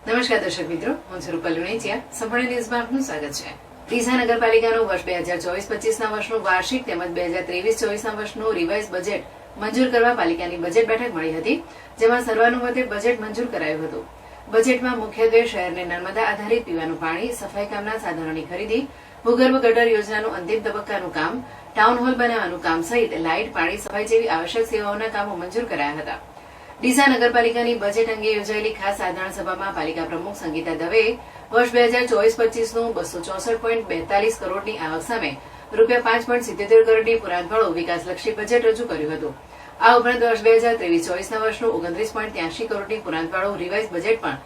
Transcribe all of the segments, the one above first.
નમસ્કાર દર્શક મિત્રો, હું છું રૂપલ લુણીચિયા. સંપૂર્ણ ન્યૂઝમાં આપનું સ્વાગત છે. ડીસા નગરપાલિકાનું વર્ષ 2024-25ના વર્ષનું વાર્ષિક તેમજ 2023-24ના વર્ષનું રિવાઇઝ બજેટ મંજૂર કરવા પાલિકાની બજેટ બેઠક મળી હતી, જેમાં સર્વાનુમતે બજેટ મંજૂર કરાયું હતું. બજેટમાં મુખ્યત્વે શહેરને નર્મદા આધારિત પીવાનું પાણી, સફાઈ કામના સાધનોની ખરીદી, ભૂગર્ભ ગટર યોજનાનું અંતિમ તબક્કાનું કામ, ટાઉન હોલ બનાવવાનું કામ સહિત લાઇટ, પાણી, સફાઈ જેવી આવશ્યક સેવાઓના કામો મંજૂર કરાયા હતા. ડીસા નગરપાલિકાની બજેટ અંગે યોજાયેલી ખાસ સાધારણ સભામાં પાલિકા પ્રમુખ સંગીતા દવેએ વર્ષ 2024-25નું 264.42 કરોડની આવક સામે ₹5.77 કરોડની પુરાંતવાળું વિકાસલક્ષી બજેટ રજૂ કર્યું હતું. આ ઉપરાંત વર્ષ 2023-24ના વર્ષનું 29.83 કરોડની પુરાંતવાળું રિવાઇઝ બજેટ પણ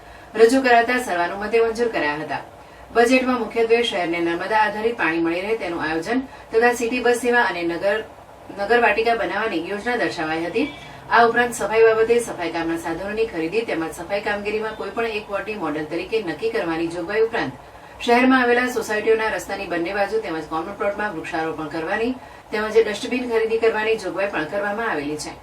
રજૂ કરાતા સર્વાનુમતે મંજૂર કરાયા હતા. બજેટમાં મુખ્યત્વે શહેરને નર્મદા આધારિત પાણી મળી રહે તેનું આયોજન તથા સિટી બસ સેવા અને નગરવાટિકા બનાવવાની યોજના દર્શાવાઈ હતી. આ ઉપરાંત સફાઈ બાબતે સફાઈ કામના સાધનોની ખરીદી તેમજ સફાઈ કામગીરીમાં કોઈપણ એક વોર્ડની મોડેલ તરીકે નક્કી કરવાની જોગવાઈ ઉપરાંત શહેરમાં આવેલા સોસાયટીઓના રસ્તાની બંને બાજુ તેમજ કોમન પ્લોટમાં વૃક્ષારોપણ કરવાની તેમજ ડસ્ટબિન ખરીદી કરવાની જોગવાઈ પણ કરવામાં આવેલી છે.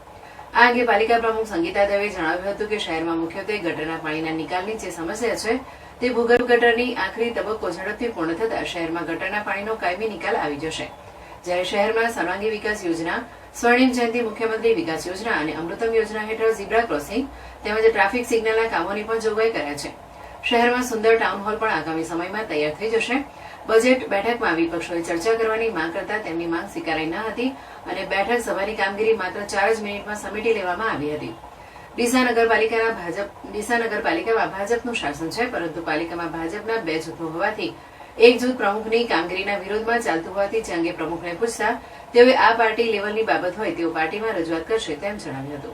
આ અંગે પાલિકા પ્રમુખ સંગીતા દવેએ જણાવ્યું હતું કે શહેરમાં મુખ્યત્વે ગટરના પાણીના નિકાલની જે સમસ્યા છે તે ભૂગર્ભ ગટરની આખરી તબક્કો ઝડપથી પૂર્ણ થતાં શહેરમાં ગટરના પાણીનો કાયમી નિકાલ આવી જશે. જ્યારે શહેરમાં સર્વાંગી વિકાસ યોજના, સ્વર્ણિમ જયંતિ મુખ્યમંત્રી વિકાસ યોજના અને અમૃતમ યોજના હેઠળ ઝીબ્રા ક્રોસિંગ તેમજ ટ્રાફિક સિગ્નલના કામોની પણ જોગવાઈ કરાઈ છે. શહેરમાં સુંદર ટાઉન હોલ પણ આગામી સમયમાં તૈયાર થઈ જશે. બજેટ બેઠકમાં વિપક્ષોએ ચર્ચા કરવાની માંગ કરતા તેમની માંગ સ્વીકારાઈ ન હતી અને બેઠક સભાની કામગીરી માત્ર 4 જ મિનિટમાં સમેટી લેવામાં આવી હતી. ડીસા નગરપાલિકામાં ભાજપનું શાસન છે, પરંતુ પાલિકામાં ભાજપના 2 જૂથો હોવાથી એક જૂથ પ્રમુખની કામગીરીના વિરોધમાં ચાલતું હોવાથી જે અંગે પ્રમુખને પૂછતા તેઓએ આ પાર્ટી લેવલની બાબત હોય તેઓ પાર્ટીમાં રજૂઆત કરશે તેમ જણાવ્યું હતું.